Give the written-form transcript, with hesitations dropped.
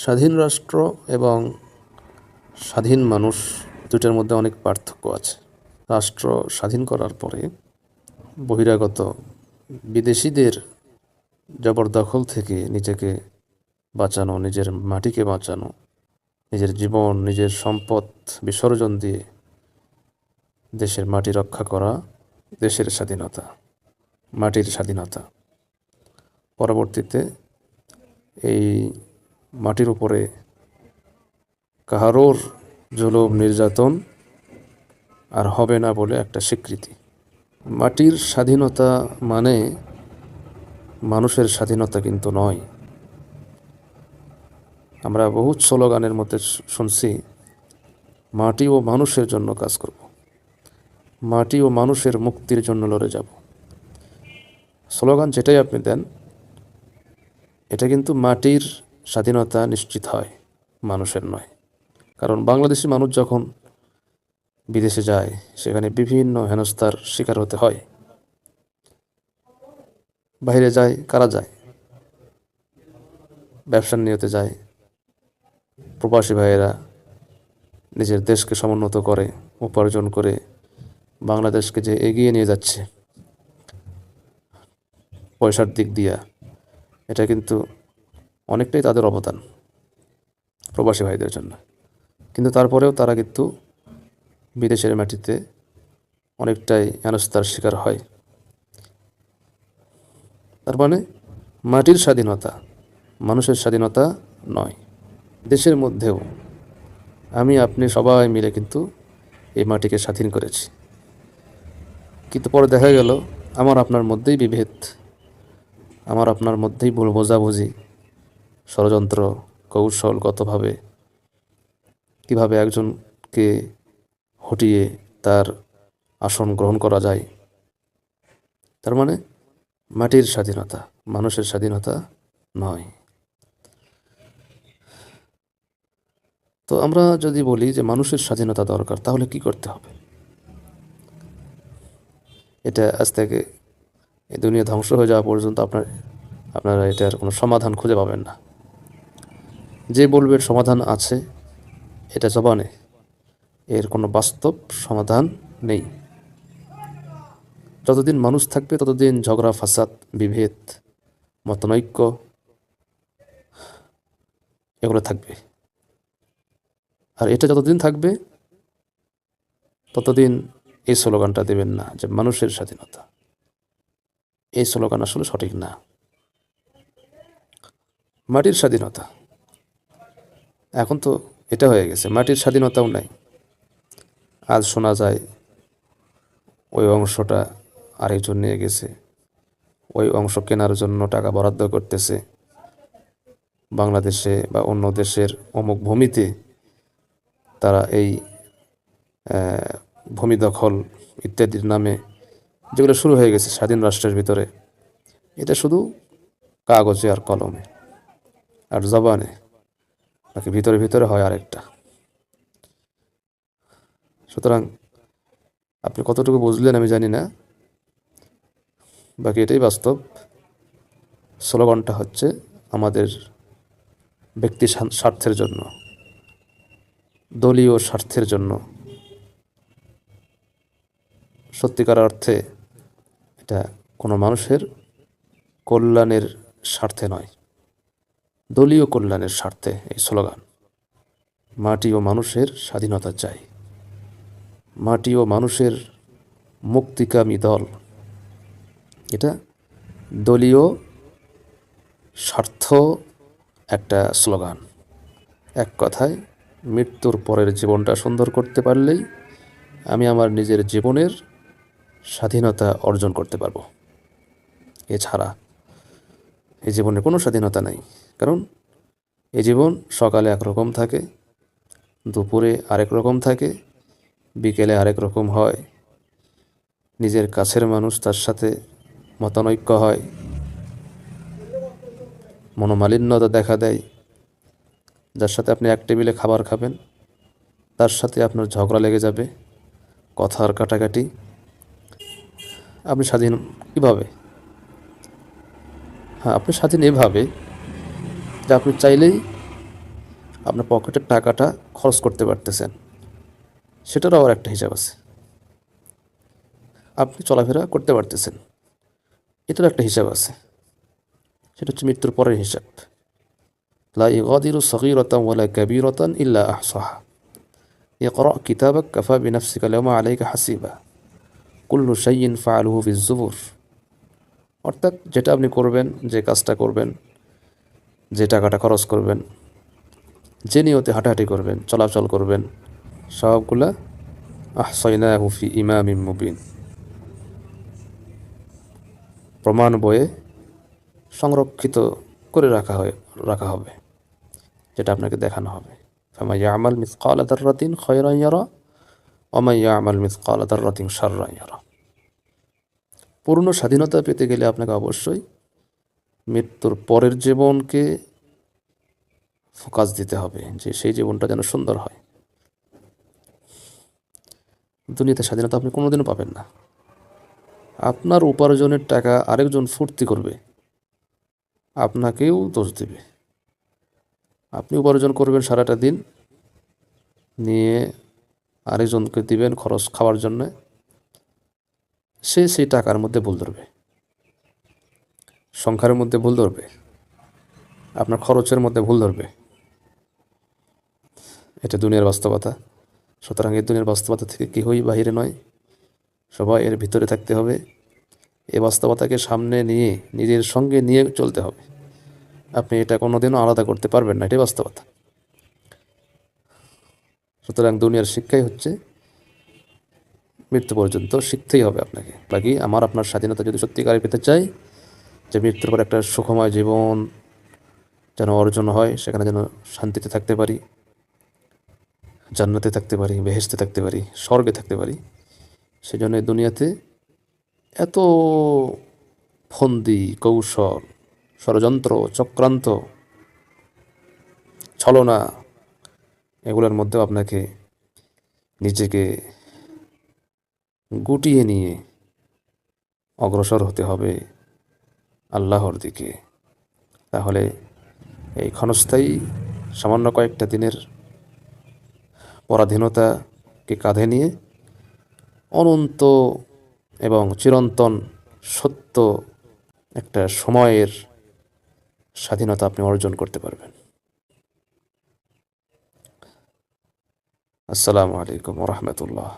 স্বাধীন রাষ্ট্র এবং স্বাধীন মানুষ দুটার মধ্যে অনেক পার্থক্য আছে। রাষ্ট্র স্বাধীন করার পরে বহিরাগত বিদেশিদের জবরদখল থেকে নিজেকে বাঁচানো, নিজের মাটিকে বাঁচানো, নিজের জীবন, নিজের সম্পদ বিসর্জন দিয়ে দেশের মাটি রক্ষা করা দেশের স্বাধীনতা, মাটির স্বাধীনতা। পরবর্তীতে এই মাটির উপরে কাহারোর জুলুম নির্যাতন আর হবে না বলে একটা স্বীকৃতি। মাটির স্বাধীনতা মানে মানুষের স্বাধীনতা কিন্তু নয়। আমরা বহু স্লোগানের মধ্যে শুনছি, মাটি ও মানুষের জন্য কাজ করব, মাটি ও মানুষের মুক্তির জন্য লড়ে যাব। স্লোগান যেটাই আপনি দেন, এটা কিন্তু মাটির স্বাধীনতা নিশ্চিত হয়, মানুষের নয়। কারণ বাংলাদেশি মানুষ যখন বিদেশে যায়, সেখানে বিভিন্ন হেনস্থার শিকার হতে হয়। বাইরে যায় কারা যায়? ব্যবসার নিয়তে যায়। প্রবাসী ভাইয়েরা নিজের দেশকে সমুন্নত করে, উপার্জন করে বাংলাদেশকে যে এগিয়ে নিয়ে যাচ্ছে পয়সার দিক দিয়া, এটা কিন্তু অনেকটাই তাদের অবদান প্রবাসী ভাইদের জন্য। কিন্তু তারপরেও তারা কিন্তু বিদেশের মাটিতে অনেকটাই হেনস্থার শিকার হয়। তার মানে মাটির স্বাধীনতা মানুষের স্বাধীনতা নয়। দেশের মধ্যেও আমি আপনি সবাই মিলে কিন্তু এই মাটিকে স্বাধীন করেছি, কিন্তু পরে দেখা গেল আমার আপনার মধ্যেই বিভেদ, আমার আপনার মধ্যেই ভুল বোঝাবুঝি, ষড়যন্ত্র, কৌশলগতভাবে কীভাবে একজনকে হটিয়ে তার আসন গ্রহণ করা যায়। তার মানে মাটির স্বাধীনতা মানুষের স্বাধীনতা নয়। তো আমরা যদি বলি যে মানুষের স্বাধীনতা দরকার, তাহলে কি করতে হবে? এটা আজ থেকে এই দুনিয়া ধ্বংস হয়ে যাওয়া পর্যন্ত আপনারা এটার কোনো সমাধান খুঁজে পাবেন না। যে বলবে সমাধান আছে, এটা জবানে, এর কোনো বাস্তব সমাধান নেই। যতদিন মানুষ থাকবে ততদিন ঝগড়া, ফাসাদ, বিভেদ, মতনৈক্য এগুলো থাকবে। আর এটা যতদিন থাকবে ততদিন এই স্লোগানটা দেবেন না যে মানুষের স্বাধীনতা। এই স্লোগান আসলে সঠিক না। মাটির স্বাধীনতা, এখন তো এটা হয়ে গেছে, মাটির স্বাধীনতাও নাই। আজ শোনা যায় ওই অংশটা আরেকজন নিয়ে গেছে, ওই অংশ কেনার জন্য টাকা বরাদ্দ করতেছে বাংলাদেশে বা অন্য দেশের অমুক ভূমিতে। তারা এই ভূমি দখল ইত্যাদির নামে যেগুলো শুরু হয়ে গেছে স্বাধীন রাষ্ট্রের ভিতরে, এটা শুধু কাগজে আর কলমে আর জবানে, বাকি ভিতরে ভিতরে হয় আরেকটা। সুতরাং আপনি কতটুকু বুঝলেন আমি জানি না, বাকি এটাই বাস্তব। স্লোগানটা হচ্ছে আমাদের ব্যক্তি স্বার্থের জন্য, দলীয় স্বার্থের জন্য। সত্যিকার অর্থে এটা কোনো মানুষের কল্যাণের স্বার্থে নয়, দলীয় কল্যাণের স্বার্থে এই স্লোগান। মাটি ও মানুষের স্বাধীনতা চাই, মাটি ও মানুষের মুক্তিকামী দল, এটা দলীয় স্বার্থ একটা স্লোগান। এক কথায়, মৃত্যুর পরের জীবনটা সুন্দর করতে পারলেই আমি আমার নিজের জীবনের স্বাধীনতা অর্জন করতে পারবো। এছাড়া এই জীবনে কোনো স্বাধীনতা নাই। কারণ এই জীবন সকালে একরকম থাকে, দুপুরে আরেক রকম থাকে, বিকেলে আরেক রকম হয়। নিজের কাছের মানুষ, তার সাথে মতানৈক্য হয়, মনোমালিন্যতা দেখা দেয়। যার সাথে আপনি এক টেবিলে খাবার খাবেন, তার সাথে আপনার ঝগড়া লেগে যাবে, কথার কাটাকাটি। আপনি স্বাধীন কীভাবে? হ্যাঁ, আপনি স্বাধীন এভাবে যে আপনি চাইলেই আপনার পকেটের টাকাটা খরচ করতে পারতেছেন, সেটারও আবার একটা হিসাব আছে। আপনি চলাফেরা করতে পারতেছেন, এটারও একটা হিসাব আছে। সেটা হচ্ছে মৃত্যুর পরের হিসাব। লা ইগাদিরু সগীরাতান ওয়ালা কাবীরাতান ইল্লা আহসাহা ইকরা কিতাবাক কাফা বিনাফসিকা আল-ইয়াওমা আলাইকা হাসিবা কুল্লু শাইইন ফাআলুহু ফিজ জুবুর। অর্থাৎ যেটা আপনি করবেন, যে কাজটা করবেন, যে টাকাটা খরচ করবেন, যে নিয়তে হাঁটাহাঁটি করবেন, চলাচল করবেন, সবগুলা আহসাইনাহু ফি ইমামিম মুবিন, প্রমাণ বইয়ে সংরক্ষিত করে রাখা হবে, যেটা আপনাকে দেখানো হবে। ফামান ইয়ামাল মিসকালা যাররাতিন খায়রান ইয়ারা ওয়া মান ইয়ামাল মিসকালা যাররাতিন শাররান ইয়ারা। পূর্ণ স্বাধীনতা পেতে গেলে আপনাকে অবশ্যই মৃত্যুর পরের জীবনকে ফোকাস দিতে হবে, যে সেই জীবনটা যেন সুন্দর হয়। দুনিয়াতে স্বাধীনতা আপনি কোনোদিনও পাবেন না। আপনার উপার্জনের টাকা আরেকজন ফুর্তি করবে, আপনাকেও দোষ দেবে। আপনি উপার্জন করবেন সারাটা দিন, নিয়ে আরেকজনকে দিবেন খরচ খাওয়ার জন্যে, সে সেই টাকার মধ্যে ভুল ধরবে, সংখ্যার মধ্যে ভুল ধরবে, আপনার খরচের মধ্যে ভুল ধরবে। এটা দুনিয়ার বাস্তবতা। সুতরাং এই দুনিয়ার বাস্তবতা থেকে কেউই বাহিরে নয়, সবাই এর ভিতরে থাকতে হবে। এই বাস্তবতাকে সামনে নিয়ে, নিজের সঙ্গে নিয়ে চলতে হবে। আপনি এটা কোনোদিনও আলাদা করতে পারবেন না, এটাই বাস্তবতা। সুতরাং দুনিয়ার শিক্ষাই হচ্ছে মৃত্যু পর্যন্ত শিখতেই হবে আপনাকে। বাকি আপনার স্বাধীনতা যদি সত্যিকারে পেতে চাই, যে মৃত্যুর পর একটা সুখময় জীবন যেন অর্জন হয়, সেখানে যেন শান্তিতে থাকতে পারি, জান্নাতে থাকতে পারি, বেহেশতে থাকতে পারি, স্বর্গে থাকতে পারি, সেজন্য এই দুনিয়াতে এত ফন্দি, কৌশল, ষড়যন্ত্র, চক্রান্ত, ছলনা, এগুলোর মধ্যেও আপনাকে নিজেকে গুটিয়ে নিয়ে অগ্রসর হতে হবে আল্লাহর দিকে। তাহলে এই ক্ষণস্থায়ী সামান্য কয়েকটা দিনের পরাধীনতাকে কাঁধে নিয়ে অনন্ত এবং চিরন্তন সত্য একটা সময়ের স্বাধীনতা আপনি অর্জন করতে পারবেন। আসসালামু আলাইকুম ওয়া রাহমাতুল্লাহ।